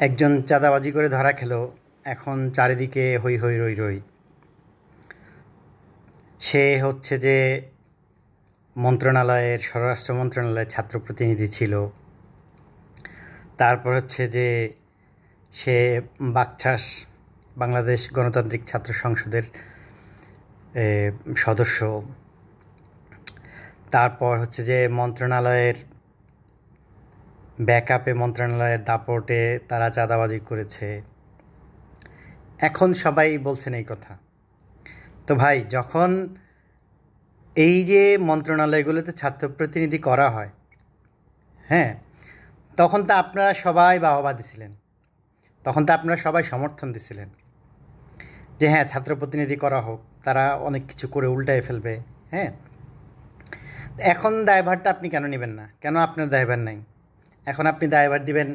একজন চাঁদাবাজি করে ধরা খেলো। এখন চারিদিকে হৈ হৈ রই রই। সে হচ্ছে যে স্বরাষ্ট্র মন্ত্রণালয়ের ছাত্র প্রতিনিধি ছিল। তারপর হচ্ছে যে সে বাকছাস বাংলাদেশ গণতান্ত্রিক ছাত্র সংসদের সদস্য। তারপর হচ্ছে যে মন্ত্রণালয়ের দাপটে তারা চাঁদাবাজি করেছে। এখন সবাই বলছেন এই কথা। তো ভাই, যখন এই যে মন্ত্রণালয়গুলোতে ছাত্র প্রতিনিধি করা হয়, হ্যাঁ, তখন তো আপনারা সবাই বাহবা দিছিলেন, তখন তো আপনারা সবাই সমর্থন দিছিলেন যে হ্যাঁ, ছাত্র প্রতিনিধি করা হোক, তারা অনেক কিছু করে উল্টায় ফেলবে। হ্যাঁ, এখন দায়ভারটা আপনি কেন নেবেন না? কেন আপনার দায়ভার নাই? এখন আপনি দায়ভার দিবেন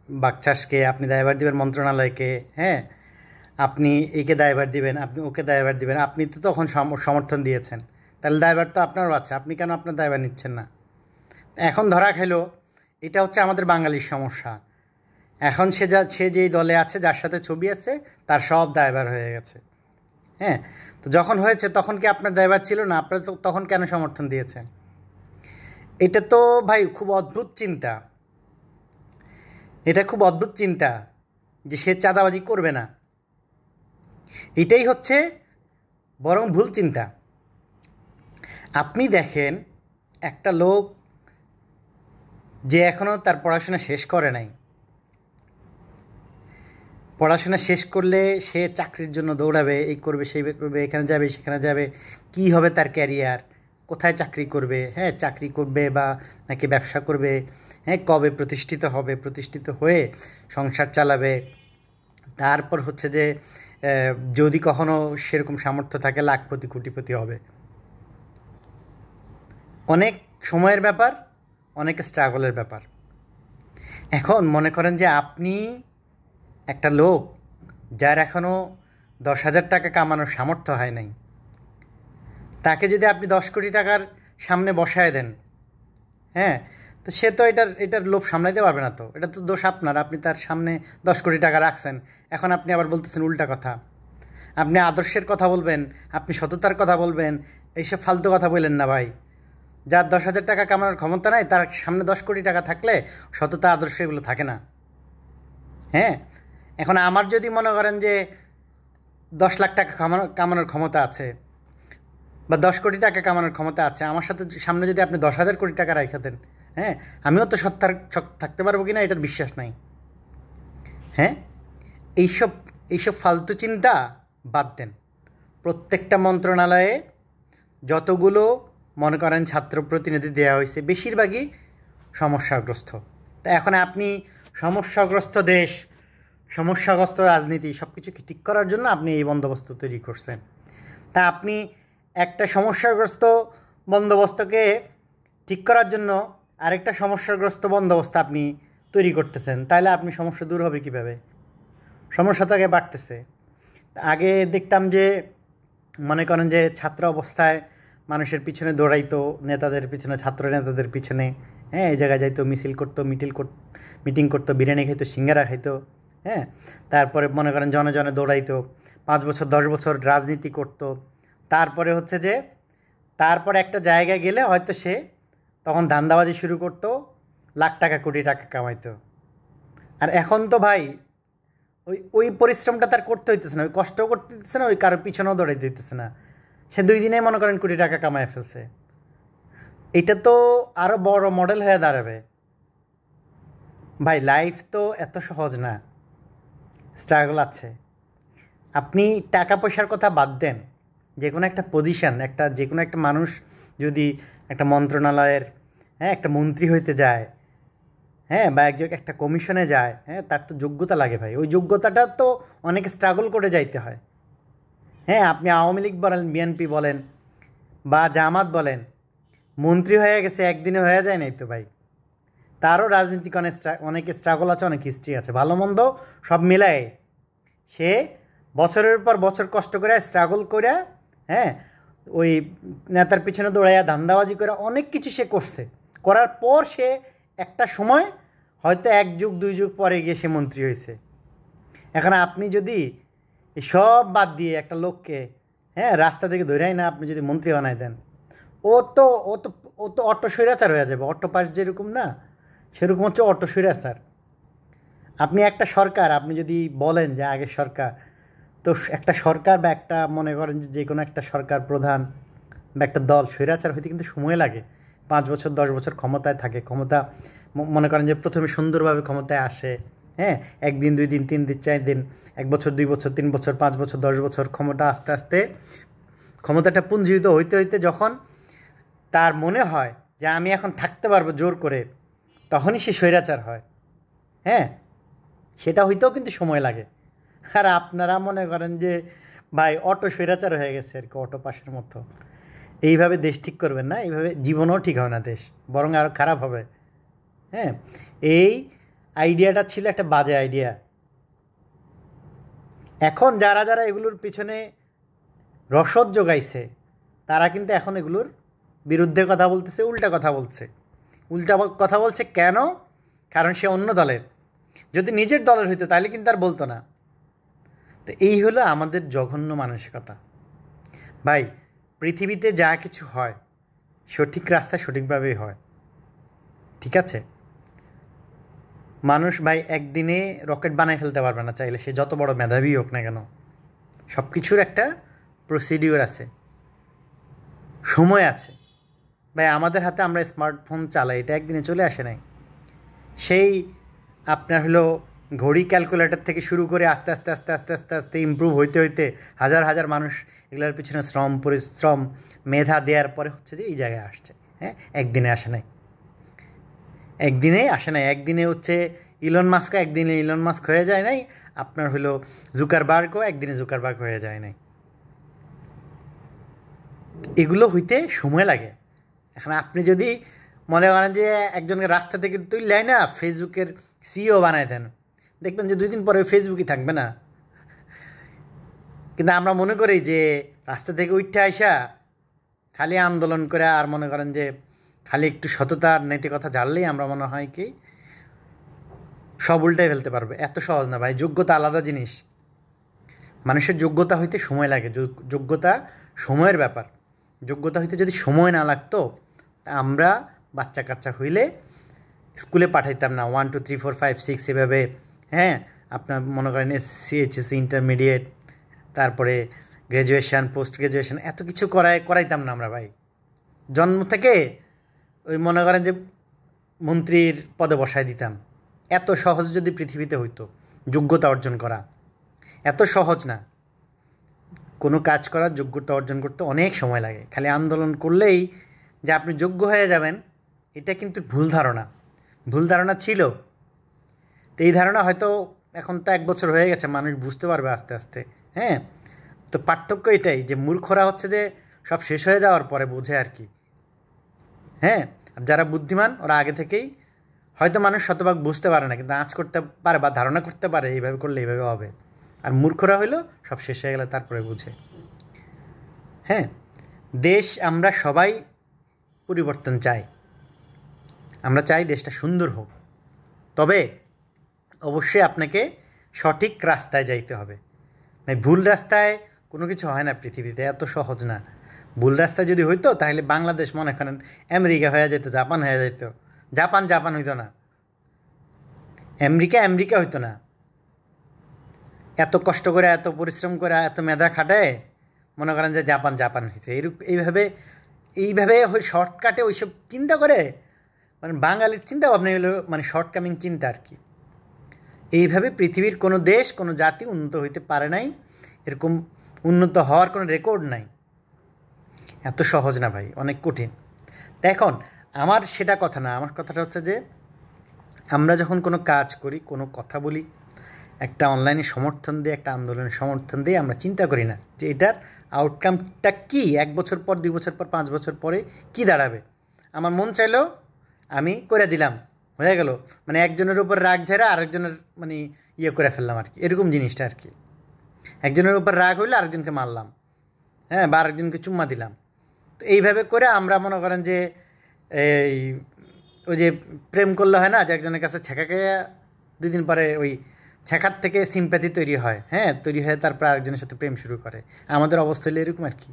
বাকচাষকে, আপনি দায়ভার দিবেন মন্ত্রণালয়কে। হ্যাঁ, আপনি একে দায়ভার দিবেন, আপনি ওকে দায়ভার দিবেন। আপনি তো তখন সমর্থন দিয়েছেন, তাহলে দায়ভার তো আপনারও আছে। আপনি কেন আপনার দায়ভার নিচ্ছেন না? এখন ধরা খেলো, এটা হচ্ছে আমাদের বাঙালির সমস্যা। এখন সে যেই দলে আছে, যার সাথে ছবি আছে, তার সব দায়ভার হয়ে গেছে। হ্যাঁ, তো যখন হয়েছে তখন কি আপনার দায়ভার ছিল না? আপনারা তো তখন কেন সমর্থন দিয়েছেন? এটা তো ভাই খুব অদ্ভুত চিন্তা। এটা খুব অদ্ভুত চিন্তা যে সে চাঁদাবাজি করবে না। এটাই হচ্ছে বরং ভুল চিন্তা। আপনি দেখেন, একটা লোক যে এখনও তার পড়াশোনা শেষ করে নাই, পড়াশোনা শেষ করলে সে চাকরির জন্য দৌড়াবে, এই করবে, সেই করবে, এখানে যাবে, সেখানে যাবে, কি হবে তার ক্যারিয়ার, কোথায় চাকরি করবে, হ্যাঁ, চাকরি করবে বা নাকি ব্যবসা করবে, হ্যাঁ, কবে প্রতিষ্ঠিত হবে, প্রতিষ্ঠিত হয়ে সংসার চালাবে। তারপর হচ্ছে যে যদি কখনো সেরকম সামর্থ্য থাকে, লাখপতি কোটিপতি হবে। অনেক সময়ের ব্যাপার, অনেক স্ট্রাগলের ব্যাপার। এখন মনে করেন যে আপনি একটা লোক যার এখনও 10,000 টাকা কামানোর সামর্থ্য হয় নাই, তাকে যদি আপনি 10 কোটি টাকার সামনে বসায় দেন, হ্যাঁ, তো সে তো এটার লোভ সামলাইতে পারবে না। তো এটা তো দোষ আপনার, আপনি তার সামনে 10 কোটি টাকা রাখছেন। এখন আপনি আবার বলতেছেন উল্টা কথা। আপনি আদর্শের কথা বলবেন, আপনি সততার কথা বলবেন, এইসব ফালতু কথা বললেন না ভাই। যার 10,000 টাকা কামানোর ক্ষমতা নাই, তার সামনে 10 কোটি টাকা থাকলে সততা, আদর্শ এগুলো থাকে না। হ্যাঁ, এখন আমার যদি মনে করেন যে 10 লাখ টাকা কামানোর ক্ষমতা আছে বা 10 কোটি টাকা কামানোর ক্ষমতা আছে, আমার সামনে যদি আপনি 10,000 কোটি টাকা রেখে দেন, হ্যাঁ, আমিও তো সৎ থাকতে পারবো কি না এটার বিশ্বাস নাই। হ্যাঁ, এইসব এইসব ফালতু চিন্তা বাদ দেন। প্রত্যেকটা মন্ত্রণালয়ে যতগুলো মনে করেন ছাত্র প্রতিনিধি দেওয়া হয়েছে, বেশিরভাগই সমস্যাগ্রস্ত। তা এখন আপনি সমস্যাগ্রস্ত দেশ, সমস্যাগ্রস্ত রাজনীতি, সব কিছুকে ঠিক করার জন্য আপনি এই বন্দোবস্ত তৈরি করছেন। তা আপনি একটা সমস্যাগ্রস্ত বন্দোবস্তকে ঠিক করার জন্য আরেকটা সমস্যাগ্রস্ত বন্দোবস্ত আপনি তৈরি করতেছেন, তাহলে আপনি সমস্যা দূর হবে কীভাবে? সমস্যা তো আগে বাড়তেছে। আগে দেখতাম যে মনে করেন যে ছাত্র অবস্থায় মানুষের পিছনে দৌড়াইতো, নেতাদের পিছনে, ছাত্র নেতাদের পিছনে, হ্যাঁ, এই জায়গায় যাইতো, মিটিং করতো, বিরিয়ানি খাইতো, সিঙ্গারা খাইতো। হ্যাঁ, তারপরে মনে করেন জনে জনে দৌড়াইতো, 5 বছর 10 বছর রাজনীতি করতো। তারপরে হচ্ছে যে তারপরে একটা জায়গায় গেলে হয়তো সে তখন ধান্দাবাজি শুরু করতো, লাখ টাকা কোটি টাকা কামাইতো। আর এখন তো ভাই ওই পরিশ্রমটা তার করতে হইতেছে না, ওই কষ্টও করতে হইতেছে না, ওই কারোর পিছনেও দৌড়াইতে হইতেছে না। সে 2 দিনে মনে করেন কোটি টাকা কামায় ফেলছে। এটা তো আরও বড় মডেল হয়ে দাঁড়াবে। ভাই, লাইফ তো এত সহজ না, স্ট্রাগল আছে। আপনি টাকা পয়সার কথা বাদ দেন, যে কোনো একটা পজিশান, যে কোনো একটা মানুষ যদি একটা মন্ত্রণালয়ের, হ্যাঁ, একটা মন্ত্রী হইতে যায়, হ্যাঁ, বা একটা কমিশনে যায়, হ্যাঁ, তার তো যোগ্যতা লাগে ভাই। ওই যোগ্যতাটা তো অনেক স্ট্রাগল করে যাইতে হয়। হ্যাঁ, আপনি আওয়ামী লীগ বলেন, বিএনপি বলেন বা জামাত বলেন, মন্ত্রী হয়ে গেছে একদিনে হয়ে যায় নাই তো ভাই। তারও রাজনীতিক অনেক স্ট্রাগল আছে, অনেক হিস্ট্রি আছে, ভালো মন্দ সব মিলায় সে বছরের পর বছর কষ্ট করে, স্ট্রাগল করে, হ্যাঁ, ওই নেতার পিছনে দৌড়াইয়া ধান্দাবাজি করে অনেক কিছু সে করছে। করার পর সে একটা সময় হয়তো 1 যুগ 2 যুগ পরে গিয়ে সে মন্ত্রী হয়েছে। এখন আপনি যদি এই সব বাদ দিয়ে একটা লোককে রাস্তা থেকে ধরেই না আপনি যদি মন্ত্রী বানাই দেন, ও তো ও তো ও তো অটো স্বৈরাচার হয়ে যাবে। অটো পাস যেরকম না, সেরকম হচ্ছে অটো স্বৈরাচার। আপনি একটা সরকার, আপনি যদি বলেন যে আগের সরকার, তো একটা সরকার বা একটা মনে করেন যে কোনো একটা সরকার প্রধান বা একটা দল স্বৈরাচার হইতে কিন্তু সময় লাগে। 5 বছর 10 বছর ক্ষমতায় থাকে, ক্ষমতা মনে করেন যে প্রথমে সুন্দরভাবে ক্ষমতায় আসে, 1 দিন 2 দিন 3 দিন 4 দিন, 1 বছর 2 বছর 3 বছর 5 বছর 10 বছর ক্ষমতা আস্তে আস্তে ক্ষমতাটা পুঞ্জীবিত হইতে হইতে যখন তার মনে হয় যে আমি এখন থাকতে পারবো জোর করে, তখনই সে স্বৈরাচার হয়। হ্যাঁ, সেটা হইতেও কিন্তু সময় লাগে। আর আপনারা মনে করেন যে ভাই অটো স্বৈরাচার হয়ে গেছে আর কি, অটো পাসের মতো। এইভাবে দেশ ঠিক করবেন না, এইভাবে জীবনও ঠিক হবে না, দেশ বরং আরও খারাপ হবে। হ্যাঁ, এই আইডিয়াটা ছিল একটা বাজে আইডিয়া। এখন যারা যারা এগুলোর পিছনে রসদ জোগাইছে, তারা কিন্তু এখন এগুলোর বিরুদ্ধে কথা বলতেছে, উল্টা কথা বলছে। উল্টা কথা বলছে কেন? কারণ সে অন্য দলের। যদি নিজের দলের হইতো তাহলে কিন্তু আর বলতো না। তো এই হলো আমাদের জঘন্য মানসিকতা। ভাই, পৃথিবীতে যা কিছু হয় সঠিক রাস্তায় সঠিকভাবেই হয়, ঠিক আছে? মানুষ ভাই একদিনে রকেট বানায় ফেলতে পারবে না চাইলে, সে যত বড় মেধাবী হোক না কেন। সব কিছুর একটা প্রসিডিওর আছে, সময় আছে। ভাই আমাদের হাতে আমরা স্মার্টফোন চালাই, এটা একদিনে চলে আসে নাই। সেই আপনার হলো ঘড়ি ক্যালকুলেটর থেকে শুরু করে আস্তে আস্তে আস্তে আস্তে আস্তে আস্তে ইমপ্রুভ হইতে হইতে হাজার হাজার মানুষ এগুলোর পিছনে শ্রম পরিশ্রম মেধা দেওয়ার পরে হচ্ছে যে এই জায়গায় আসছে। একদিনে আসে নাই, একদিনেই আসে নাই। একদিনে হচ্ছে ইলন মাস্কও একদিনে ইলন মাস্ক হয়ে যায় নাই, আপনার হলো জুকারবার্গও একদিনে জুকারবার্গ হয়ে যায় নাই। এগুলো হইতে সময় লাগে। এখন আপনি যদি মনে করেন যে একজনকে রাস্তা থেকে তুললেই না ফেসবুকের সিইও বানায় দেন, দেখবেন যে 2 দিন পরে ফেসবুকই থাকবে না। কিন্তু আমরা মনে করি যে রাস্তা থেকে উঠে আইসা খালি আন্দোলন করে আর মনে করেন যে খালি একটু সততার নৈতিকতা জানলেই আমরা মনে হয় কি সব উল্টাই ফেলতে পারবে। এত সহজ না ভাই, যোগ্যতা আলাদা জিনিস। মানুষের যোগ্যতা হইতে সময় লাগে, যোগ্যতা সময়ের ব্যাপার। যোগ্যতা হইতে যদি সময় না লাগতো, আমরা বাচ্চা কাচ্চা হইলে স্কুলে পাঠাইতাম না। 1 2 3 4 5 6 এভাবে। আপনার মনে করেন এসসি এইচএসসি ইন্টারমিডিয়েট, তারপরে গ্র্যাজুয়েশান পোস্ট গ্র্যাজুয়েশান, এত কিছু করাইতাম না আমরা ভাই। জন্ম থেকে ওই মনে করেন যে মন্ত্রীর পদে বসায় দিতাম। এত সহজ যদি পৃথিবীতে হইতো যোগ্যতা অর্জন করা, এত সহজ না। কোনো কাজ করার যোগ্যতা অর্জন করতে অনেক সময় লাগে। খালি আন্দোলন করলেই যে আপনি যোগ্য হয়ে যাবেন, এটা কিন্তু ভুল ধারণা। ভুল ধারণা ছিল। তো এই ধারণা হয়তো এখন তো 1 বছর হয়ে গেছে, মানুষ বুঝতে পারবে আস্তে আস্তে। তো পার্থক্য এটাই যে মূর্খরা হচ্ছে যে সব শেষ হয়ে যাওয়ার পরে বোঝে আর কি। আর যারা বুদ্ধিমান ওরা আগে থেকেই, হয়তো মানুষ শতভাগ বুঝতে পারে না, কিন্তু আঁচ করতে পারে বা ধারণা করতে পারে এইভাবে করলে এইভাবে হবে। আর মূর্খরা হইলো সব শেষ হয়ে গেলে তারপরে বুঝে। দেশ আমরা সবাই পরিবর্তন চাই, আমরা চাই দেশটা সুন্দর হোক। তবে অবশ্যই আপনাকে সঠিক রাস্তায় যাইতে হবে। ভুল রাস্তায় কোনো কিছু হয় না পৃথিবীতে, এত সহজ না। ভুল রাস্তায় যদি হইতো তাহলে বাংলাদেশ মনে করেন আমেরিকা হয়ে যেত, জাপান হয়ে যেত। জাপান হইতো না, আমেরিকা হইতো না। এত কষ্ট করে, এত পরিশ্রম করে, এত মেধা খাটায় মনে করেন যে জাপান হয়েছে। এইভাবে শর্টকাটে ওইসব চিন্তা করে, মানে বাঙালির চিন্তা ভাবনা হলো মানে শর্টকামিং চিন্তা আর কি। এইভাবে পৃথিবীর কোনো দেশ কোনো জাতি উন্নত হইতে পারে নাই, এরকম উন্নত হওয়ার কোনো রেকর্ড নাই। এত সহজ না ভাই, অনেক কঠিন। এখন আমার সেটা কথা না, আমার কথাটা হচ্ছে যে আমরা যখন কোনো কাজ করি, কোনো কথা বলি, একটা অনলাইনে সমর্থন দিয়ে, একটা আন্দোলনের সমর্থন দিয়ে আমরা চিন্তা করি না যে এটার আউটকামটা কী, 1 বছর পর 2 বছর পর 5 বছর পরে কী দাঁড়াবে। আমার মন চাইলেও আমি করে দিলাম, হয়ে গেল। মানে একজনের উপর রাগ ঝেড়ে আরেকজনের মানে করে ফেললাম আর কি, এরকম জিনিসটা আর কি। একজনের উপর রাগ হইলে আরেকজনকে মারলাম, বা আরেকজনকে চুম্মা দিলাম। তো এইভাবে করে আমরা মনে করেন যে এই ওই যে প্রেম করলে হয় না যে একজনের কাছে ছ্যাঁকাকে 2 দিন পরে ওই ছ্যাঁকার থেকে সিম্প্যাথি তৈরি হয়, হ্যাঁ, তৈরি হয়ে তারপর আরেকজনের সাথে প্রেম শুরু করে। আমাদের অবস্থা হলে এরকম আর কি।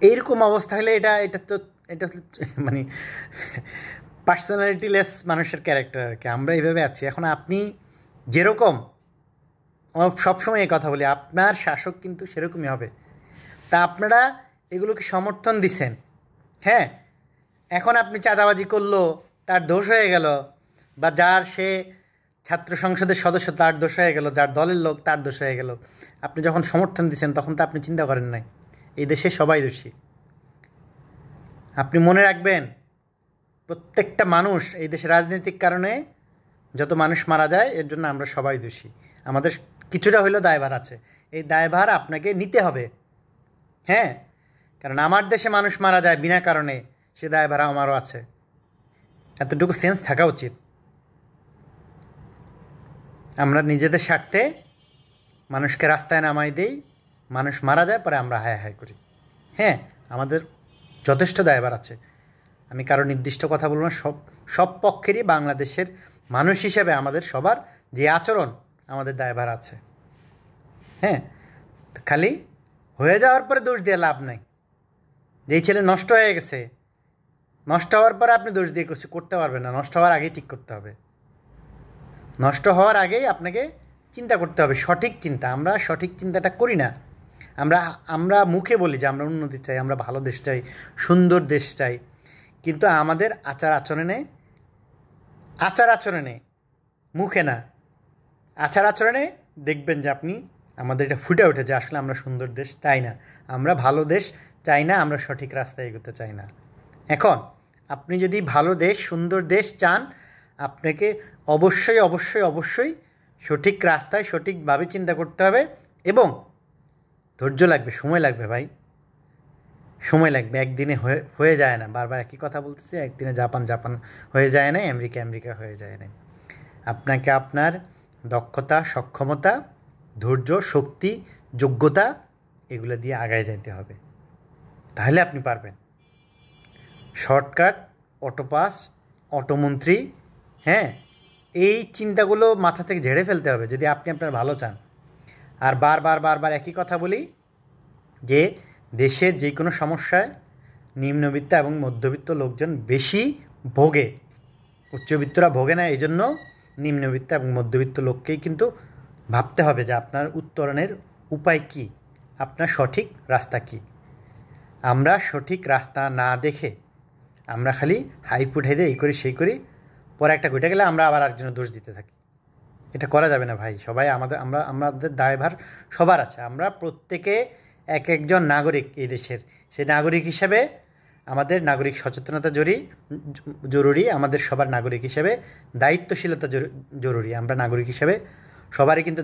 এইরকম অবস্থা হলে এটা মানে পার্সোনালিটিলেস মানুষের ক্যারেক্টার আর কি। আমরা এইভাবে আছি। এখন আপনি যেরকম, সবসময় এই কথা বলি, আপনার শাসক কিন্তু সেরকমই হবে। তা আপনারা এগুলোকে সমর্থন দিছেন, হ্যাঁ। এখন আপনি চাঁদাবাজি করলো, তার দোষ হয়ে গেল, বা যার সে ছাত্র সংসদের সদস্য তার দোষ হয়ে গেল, যার দলের লোক তার দোষ হয়ে গেল। আপনি যখন সমর্থন দিচ্ছেন তখন তো আপনি চিন্তা করেন নাই এই দেশে সবাই দোষী। আপনি মনে রাখবেন, প্রত্যেকটা মানুষ এই দেশে রাজনৈতিক কারণে যত মানুষ মারা যায় এর জন্য আমরা সবাই দোষী। আমাদের কিছুটা হইলেও দায়ভার আছে, এই দায়ভার আপনাকে নিতে হবে, হ্যাঁ। কারণ আমার দেশে মানুষ মারা যায় বিনা কারণে, সে দায়ভার আমারও আছে। এতটুকু সেন্স থাকা উচিত। আমরা নিজেদের স্বার্থে মানুষকে রাস্তায় নামাই দেই, মানুষ মারা যায়, পরে আমরা হায় হায় করি। হ্যাঁ, আমাদের যথেষ্ট দায়ভার আছে। আমি কারো নির্দিষ্ট কথা বলবো না, সব পক্ষেরই বাংলাদেশের মানুষ হিসেবে আমাদের সবার যে আচরণ, আমাদের দায়ভার আছে, হ্যাঁ। খালি হয়ে যাওয়ার পরে দোষ দিয়ে লাভ নাই। যেই ছেলে নষ্ট হয়ে গেছে, নষ্ট হওয়ার পরে আপনি দোষ দিয়ে কিছু করতে পারবেন না। নষ্ট হওয়ার আগেই ঠিক করতে হবে। নষ্ট হওয়ার আগেই আপনাকে চিন্তা করতে হবে, সঠিক চিন্তা। আমরা সঠিক চিন্তাটা করি না। আমরা মুখে বলি যে আমরা উন্নতি চাই, আমরা ভালো দেশ চাই, সুন্দর দেশ চাই, কিন্তু আমাদের আচার আচরণে, মুখে না, আচার আচরণে দেখবেন যে আপনি, আমাদের এটা ফুটে ওঠে যে আসলে আমরা সুন্দর দেশ চাই না, আমরা ভালো দেশ চাই না, আমরা সঠিক রাস্তায় এগোতে চাই না। এখন আপনি যদি ভালো দেশ, সুন্দর দেশ চান, আপনাকে অবশ্যই সঠিক রাস্তায় সঠিকভাবে চিন্তা করতে হবে, এবং ধৈর্য লাগবে, সময় লাগবে ভাই, সময় লাগবে। একদিনে হয়ে যায় না। বারবার একই কথা বলতেছি, একদিনে জাপান হয়ে যায় না, আমেরিকা হয়ে যায় না। আপনাকে আপনার দক্ষতা, সক্ষমতা, ধৈর্য, শক্তি, যোগ্যতা এগুলো দিয়ে আগায় যেতে হবে, তাহলে আপনি পারবেন। শর্টকাট, অটোপাস, অটোমন্ত্রী, হ্যাঁ, এই চিন্তাগুলো মাথা থেকে ঝেড়ে ফেলতে হবে যদি আপনি আপনার ভালো চান। আর বারবার একই কথা বলি যে দেশের যে কোনো সমস্যায় নিম্নবিত্ত এবং মধ্যবিত্ত লোকজন বেশি ভোগে, উচ্চবিত্তরা ভোগে না। এই জন্য নিম্নবিত্ত এবং মধ্যবিত্ত লোককেই কিন্তু ভাবতে হবে যে আপনার উত্তরণের উপায় কী, আপনার সঠিক রাস্তা কী। আমরা সঠিক রাস্তা না দেখে আমরা খালি হাইপ উঠাই দিয়ে এই করি সেই করি, পরে একটা ঘটে গেলে আমরা আবার আরেকজনের দোষ দিতে থাকি। এটা করা যাবে না ভাই। সবাই আমাদের দায়ভার সবার আছে। আমরা প্রত্যেকে এক একজন নাগরিক এই দেশের। সেই নাগরিক হিসেবে আমাদের নাগরিক সচেতনতা জরুরি। আমাদের সবার নাগরিক হিসেবে দায়িত্বশীলতা জরুরি। আমরা নাগরিক হিসেবে সবারই কিন্তু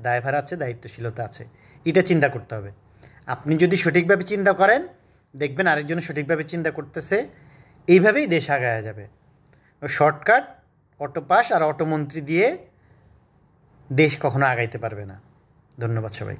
দায়ভার আছে, দায়িত্বশীলতা আছে। এটা চিন্তা করতে হবে। আপনি যদি সঠিকভাবে চিন্তা করেন, দেখবেন আরেকজন সঠিকভাবে চিন্তা করতেছে, এইভাবেই দেশ আগায়া যাবে। শর্টকাট, অটোপাস আর অটোমন্ত্রী দিয়ে দেশ কখনো আগাইতে পারবে না। ধন্যবাদ সবাই।